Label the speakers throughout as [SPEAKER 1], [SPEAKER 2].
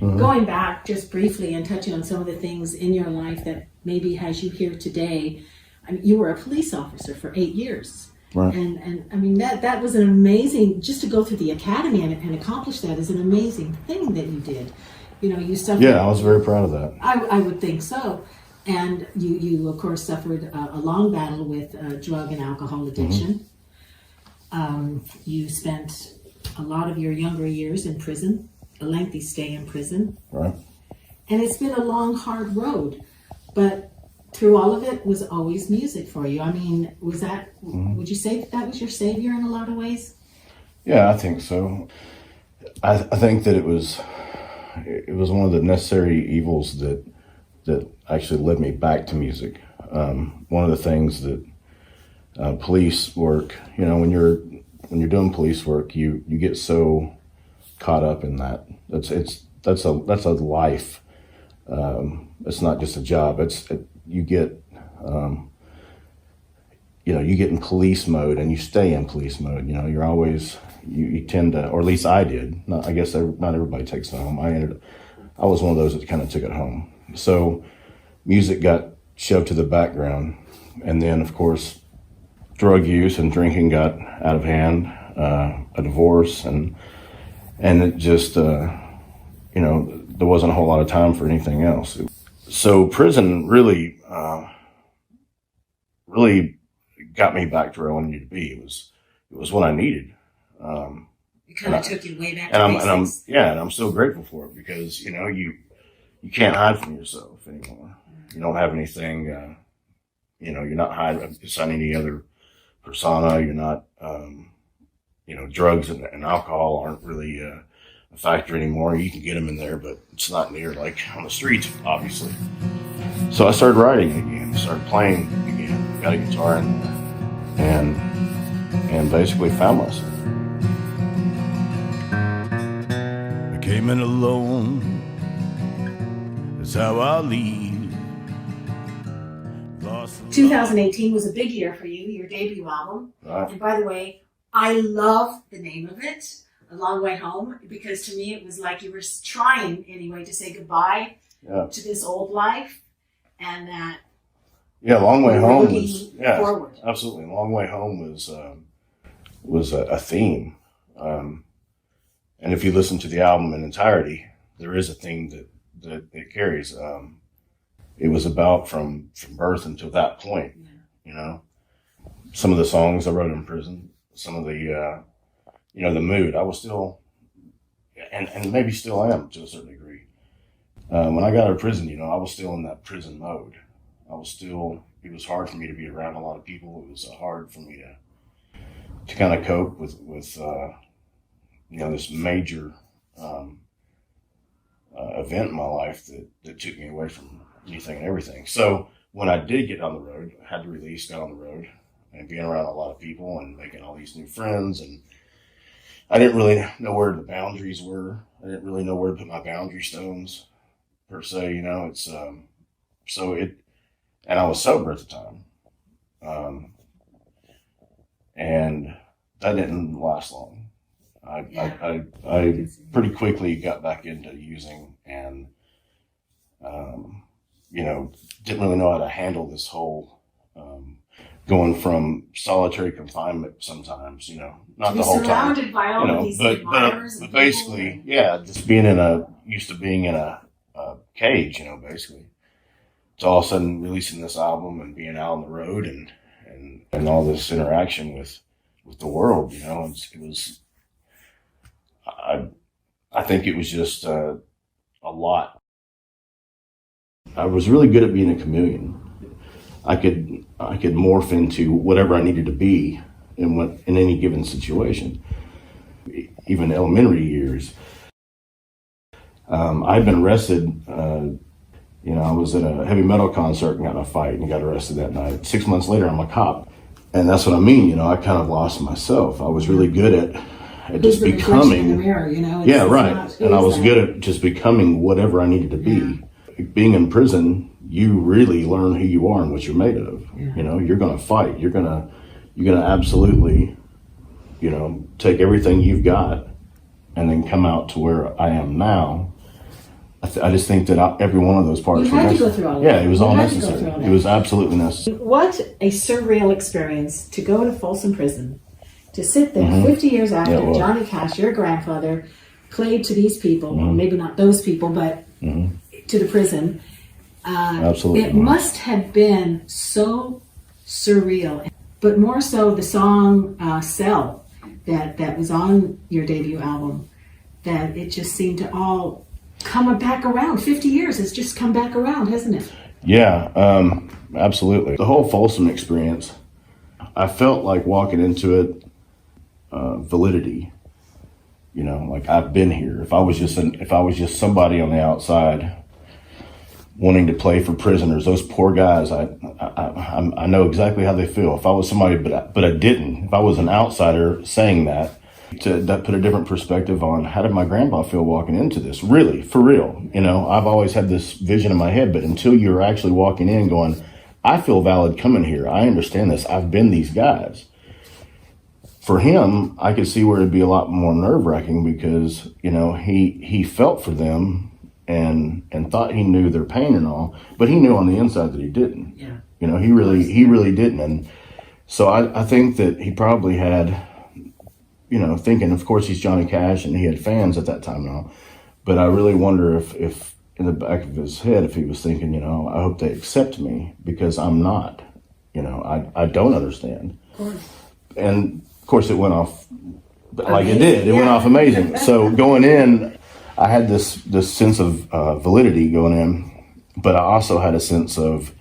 [SPEAKER 1] Going back just briefly and touching on some of the things in your life that maybe has you here today. I mean, you were a police officer for 8 years.
[SPEAKER 2] Right.
[SPEAKER 1] And I mean, that was an amazing, just to go through the academy and accomplish that is an amazing thing that you did. You know, you suffered.
[SPEAKER 2] Yeah, I was very proud of that.
[SPEAKER 1] I would think so. And you of course, suffered a long battle with drug and alcohol addiction. You spent a lot of your younger years in prison, a lengthy stay in prison.
[SPEAKER 2] Right.
[SPEAKER 1] And it's been a long, hard road. But through all of it was always music for you. I mean, was that, would you say that was your savior in a lot of ways?
[SPEAKER 2] Yeah, I think so. I think that it was one of the necessary evils that actually led me back to music. One of the things that police work, you know, when you're doing police work, you get so caught up in that. That's a life. It's not just a job. You get you get in police mode and you stay in police mode. You know, you're always you tend to, or at least I did. I guess not everybody takes it home. I was one of those that kind of took it home. So music got shoved to the background, and then of course drug use and drinking got out of hand, a divorce, and it just there wasn't a whole lot of time for anything else. So prison really got me back to where I wanted to be. It was what I needed.
[SPEAKER 1] It kind of took you way back to basics.
[SPEAKER 2] And I'm so grateful for it, because you can't hide from yourself anymore. You don't have anything. You're not hiding beside any other persona. You're not. Drugs and alcohol aren't really a factor anymore. You can get them in there, but it's not near like on the streets, obviously. So I started writing again. Started playing again. Got a guitar in there, and basically found myself.
[SPEAKER 3] I came in alone. That's how I leave.
[SPEAKER 1] 2018 was a big year for you, your debut album.
[SPEAKER 2] Right.
[SPEAKER 1] And by the way, I love the name of it, A Long Way Home, because to me it was like you were trying anyway to say goodbye to this old life, and that.
[SPEAKER 2] Yeah, Long Way Home
[SPEAKER 1] was forward.
[SPEAKER 2] Absolutely. Long Way Home was a theme, and if you listen to the album in entirety, there is a theme that it carries. It was about from birth until that point. Some of the songs I wrote in prison, some of the the mood. I was still, and maybe still am to a certain degree. When I got out of prison, I was still in that prison mode. It was hard for me to be around a lot of people. It was hard for me to kind of cope with this major event in my life that took me away from anything and everything. So when I did get on the road, I had to release, got on the road, and being around a lot of people and making all these new friends, and I didn't really know where the boundaries were. I didn't really know where to put my boundary stones, per se. And I was sober at the time, and that didn't last long. I pretty quickly got back into using, and didn't really know how to handle this whole going from solitary confinement sometimes, not the whole time.
[SPEAKER 1] Surrounded by all of these admirers
[SPEAKER 2] but basically, just being used to being in a cage, basically. To all of a sudden releasing this album and being out on the road and all this interaction with the world, it was, I think it was just a lot. I was really good at being a chameleon. I could morph into whatever I needed to be in any given situation. Even elementary years, I'd been arrested. I was at a heavy metal concert and got in a fight and got arrested that night. 6 months later, I'm a cop, and that's what I mean. I kind of lost myself. I was really good at just becoming.
[SPEAKER 1] In the mirror,
[SPEAKER 2] And I was good at just becoming whatever I needed to be. Being in prison, you really learn who you are and what you're made of. You're going to fight. You're going to absolutely, take everything you've got and then come out to where I am now I just think that every one of those parts.
[SPEAKER 1] You had to go through all of
[SPEAKER 2] Yeah,
[SPEAKER 1] that.
[SPEAKER 2] it was
[SPEAKER 1] You
[SPEAKER 2] all
[SPEAKER 1] had to go
[SPEAKER 2] necessary.
[SPEAKER 1] through all that.
[SPEAKER 2] It was absolutely necessary.
[SPEAKER 1] What a surreal experience to go to Folsom Prison, to sit there 50 years after Johnny Cash, your grandfather, played to these people, well, maybe not those people, but to the prison.
[SPEAKER 2] Absolutely.
[SPEAKER 1] It must have been so surreal, but more so the song Cell that was on your debut album, that it just seemed to all come back around. 50 years, it's just come back around, hasn't it?
[SPEAKER 2] Yeah, absolutely. The whole Folsom experience, I felt like walking into it, validity. You know, like I've been here. If I was just somebody on the outside wanting to play for prisoners, those poor guys, I know exactly how they feel. If I was somebody, but I didn't. If I was an outsider saying that put a different perspective on how did my grandpa feel walking into this? Really, for real. You know, I've always had this vision in my head, but until you're actually walking in going, I feel valid coming here. I understand this. I've been these guys. For him, I could see where it'd be a lot more nerve-wracking because, you know, he felt for them and thought he knew their pain and all, but he knew on the inside that he didn't.
[SPEAKER 1] Yeah.
[SPEAKER 2] You know, he really didn't. And so I think that he probably had, you know, thinking, of course, he's Johnny Cash and he had fans at that time and all, but I really wonder if in the back of his head, if he was thinking, you know, I hope they accept me because I'm not, you know, I don't understand.
[SPEAKER 1] Of course.
[SPEAKER 2] And of course it went off like it did. It went off amazing. So going in, I had this sense of validity going in, but I also had a sense of,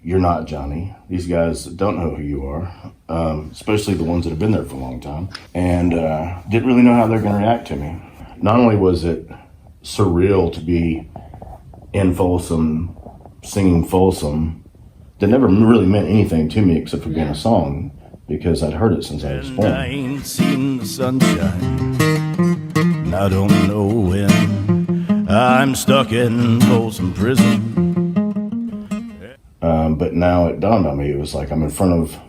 [SPEAKER 2] you're not Johnny. These guys don't know who you are, especially the ones that have been there for a long time, and didn't really know how they're going to react to me. Not only was it surreal to be in Folsom, singing Folsom, that never really meant anything to me except for being a song, because I'd heard it since I was born.
[SPEAKER 3] I ain't seen the sunshine, and I don't know when. I'm stuck in Folsom Prison.
[SPEAKER 2] But now it dawned on me, it was like I'm in front of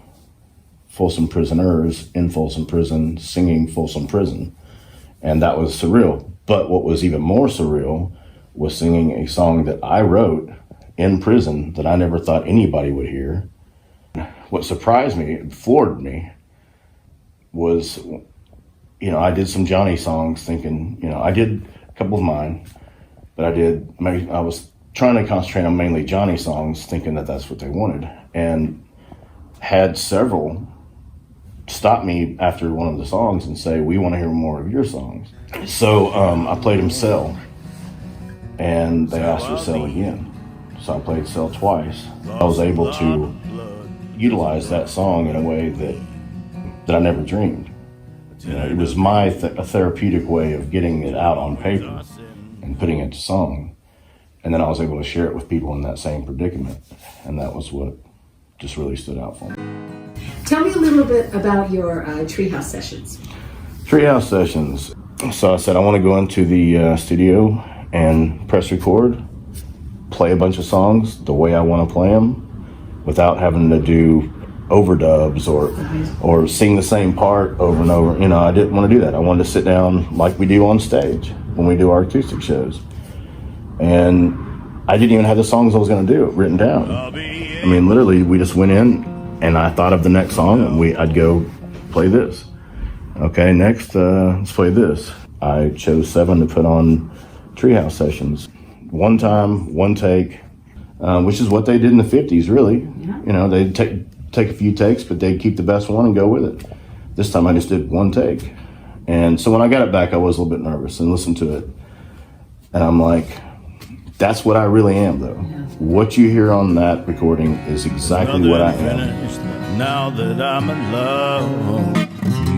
[SPEAKER 2] Folsom prisoners in Folsom Prison singing Folsom Prison. And that was surreal. But what was even more surreal was singing a song that I wrote in prison that I never thought anybody would hear. What surprised me, floored me, was, you know, I did some Johnny songs thinking, you know, I did a couple of mine, but I was trying to concentrate on mainly Johnny songs thinking that that's what they wanted, and had several stop me after one of the songs and say, we want to hear more of your songs. So I played them Cell, and they asked for Cell again. So I played Cell twice. I was able to utilize that song in a way that I never dreamed. You know, it was a therapeutic way of getting it out on paper and putting it to song. And then I was able to share it with people in that same predicament. And that was what just really stood out for me.
[SPEAKER 1] Tell me a little bit about your treehouse sessions.
[SPEAKER 2] Treehouse sessions. So I said, I want to go into the studio and press record, play a bunch of songs the way I want to play them without having to do overdubs or sing the same part over and over. You know, I didn't want to do that. I wanted to sit down like we do on stage when we do our acoustic shows. And I didn't even have the songs I was going to do written down. I mean, literally, we just went in and I thought of the next song and I'd go play this. Okay, next, let's play this. I chose 7 to put on treehouse sessions. One time, one take, which is what they did in the 50s, really. Yeah. You know, they'd take a few takes, but they'd keep the best one and go with it. This time I just did one take. And so when I got it back, I was a little bit nervous and listened to it. And I'm like, that's what I really am, though. Yeah. What you hear on that recording is exactly what I am.
[SPEAKER 3] Now that I'm in love,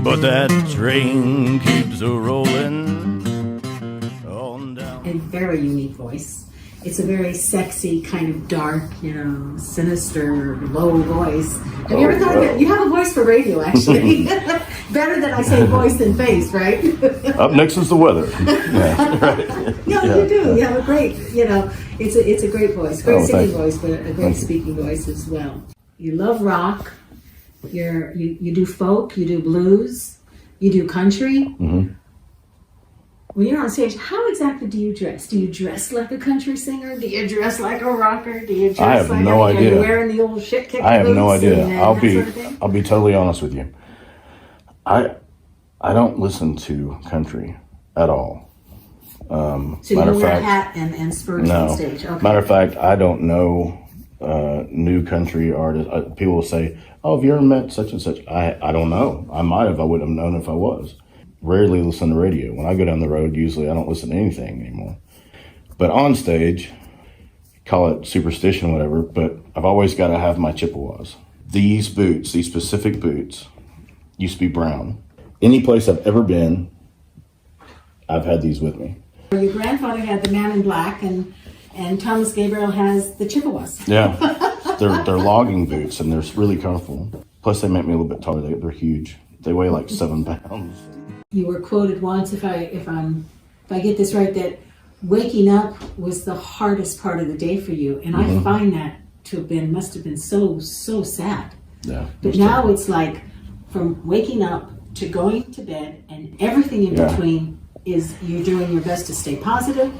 [SPEAKER 3] but that train keeps a-rolling on down.
[SPEAKER 1] A very unique voice. It's a very sexy, kind of dark, you know, sinister, low voice. Have you ever thought of it? You have a voice for radio, actually. Better than I say voice than face, right?
[SPEAKER 2] Up next is the weather. Yeah, right.
[SPEAKER 1] No,
[SPEAKER 2] Yeah.
[SPEAKER 1] you do. You have a great, you know, it's a great voice. Great singing voice, but a great speaking voice as well. You love rock. You do folk, you do blues, you do country.
[SPEAKER 2] Mm-hmm.
[SPEAKER 1] when you're on stage, how exactly do you dress? Do you dress like a country singer? Do you dress like a rocker? Do you dress
[SPEAKER 2] I have
[SPEAKER 1] like
[SPEAKER 2] no idea.
[SPEAKER 1] Are you wearing the old shit kick
[SPEAKER 2] I have no
[SPEAKER 1] boots
[SPEAKER 2] idea.
[SPEAKER 1] and
[SPEAKER 2] I'll
[SPEAKER 1] that
[SPEAKER 2] be
[SPEAKER 1] sort of thing?
[SPEAKER 2] I'll be totally honest with you. I don't listen to country at all.
[SPEAKER 1] So you don't wear a hat and spurs on stage? Okay.
[SPEAKER 2] Matter of fact, I don't know new country artists. People will say, "Oh, have you ever met such and such?" I don't know. I might have. I wouldn't have known if I was. Rarely listen to radio. When I go down the road, usually I don't listen to anything anymore. But on stage, call it superstition or whatever, but I've always got to have my Chippewas. These boots, these specific boots, used to be brown. Any place I've ever been, I've had these with me.
[SPEAKER 1] Your grandfather had the man in black, and Thomas Gabriel has the Chippewas.
[SPEAKER 2] Yeah, they're logging boots, and they're really comfortable. Plus, they make me a little bit taller. They're huge. They weigh like 7 pounds.
[SPEAKER 1] You were quoted once, if I get this right, that waking up was the hardest part of the day for you, and I find that must have been so sad.
[SPEAKER 2] Yeah.
[SPEAKER 1] But now it's like from waking up to going to bed and everything in between is you're doing your best to stay positive,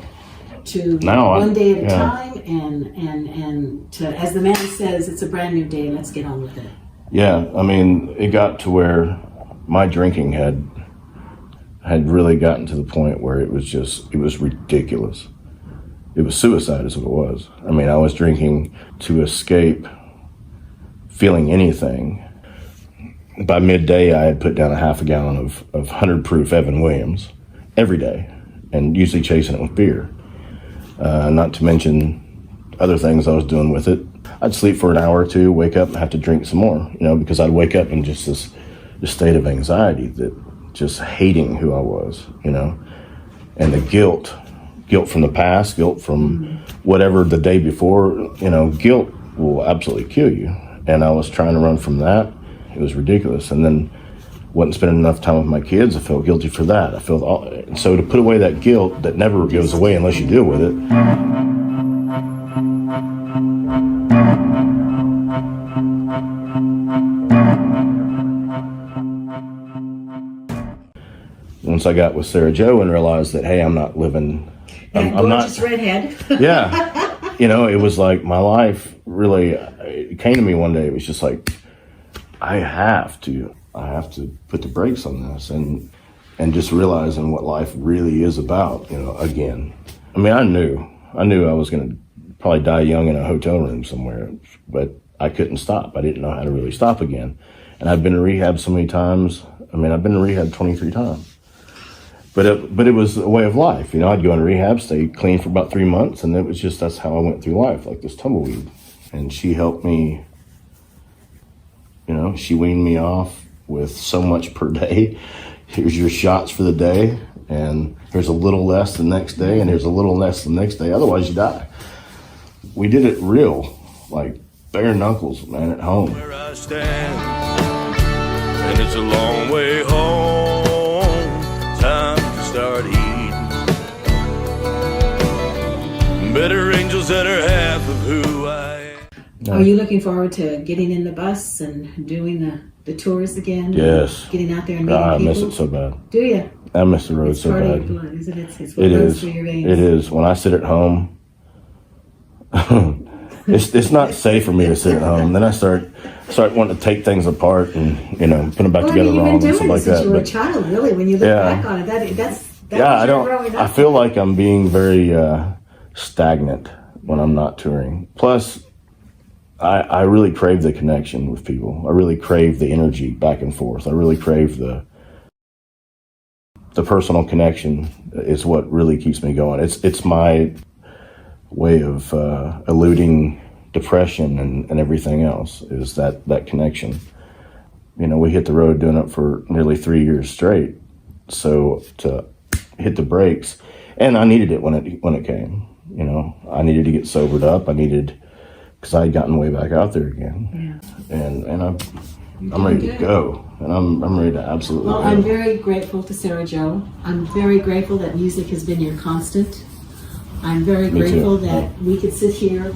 [SPEAKER 1] to one day at a time, and to, as the man says, it's a brand new day. Let's get on with it.
[SPEAKER 2] Yeah, I mean, it got to where my drinking had really gotten to the point where it was ridiculous. It was suicide is what it was. I mean, I was drinking to escape feeling anything. By midday, I had put down a half a gallon of 100 proof Evan Williams every day, and usually chasing it with beer. Not to mention other things I was doing with it. I'd sleep for an hour or two, wake up and have to drink some more, because I'd wake up in just this state of anxiety, that just hating who I was, and the guilt from the past, guilt from whatever the day before, guilt will absolutely kill you. And I was trying to run from that. It was ridiculous. And then wasn't spending enough time with my kids. I felt guilty for that. So to put away that guilt that never goes away unless you deal with it. Once I got with Sarah Jo and realized that, hey, I'm not living. I'm not.
[SPEAKER 1] Redhead.
[SPEAKER 2] Yeah. It was like my life really, it came to me one day. It was just like, I have to put the brakes on this and just realizing what life really is about, again. I mean, I knew I was going to probably die young in a hotel room somewhere, but I couldn't stop. I didn't know how to really stop again. And I've been to rehab so many times. I mean, I've been to rehab 23 times. But it was a way of life. I'd go in rehab, stay clean for about 3 months, and that's how I went through life, like this tumbleweed. And she helped me, she weaned me off with so much per day. Here's your shots for the day, and here's a little less the next day, and here's a little less the next day. Otherwise, you die. We did it real, like bare knuckles, man, at home.
[SPEAKER 3] Where I stand, and it's a long way home. Time to start eating. Better angels that are half of who I am.
[SPEAKER 1] Are you looking forward to getting in the bus and doing the tours again?
[SPEAKER 2] Yes.
[SPEAKER 1] Getting out there and meeting
[SPEAKER 2] I
[SPEAKER 1] people?
[SPEAKER 2] miss it so bad.
[SPEAKER 1] Do you?
[SPEAKER 2] I miss the road so
[SPEAKER 1] Part
[SPEAKER 2] bad.
[SPEAKER 1] of your blood, isn't it? It's what runs through your veins.
[SPEAKER 2] It is. When I sit at home, it's not safe for me to sit at home. Then I start wanting to take things apart and put them back together wrong and stuff like that.
[SPEAKER 1] Since you were a child, really, when you look back on it, that's
[SPEAKER 2] I don't. I feel like I'm being very stagnant when I'm not touring. Plus, I really crave the connection with people. I really crave the energy back and forth. I really crave the personal connection. Is what really keeps me going. It's my way of eluding depression and everything else, is that connection. We hit the road doing it for nearly 3 years straight. So to hit the brakes, and I needed it when it came. I needed to get sobered up. Because I had gotten way back out there again. Yeah. And I'm ready to go. And I'm ready to absolutely go.
[SPEAKER 1] I'm very grateful to Sarah Jo. I'm very grateful that music has been your constant. I'm very grateful that we could sit here,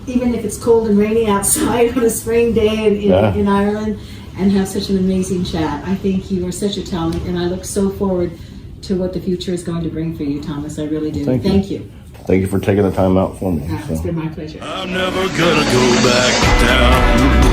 [SPEAKER 1] even if it's cold and rainy outside on a spring day in Ireland, and have such an amazing chat. I think you are such a talent, and I look so forward to what the future is going to bring for you, Thomas. I really do.
[SPEAKER 2] Thank you.
[SPEAKER 1] you.
[SPEAKER 2] Thank you for taking the time out for me.
[SPEAKER 1] It's been my pleasure.
[SPEAKER 3] I'm never gonna go back down.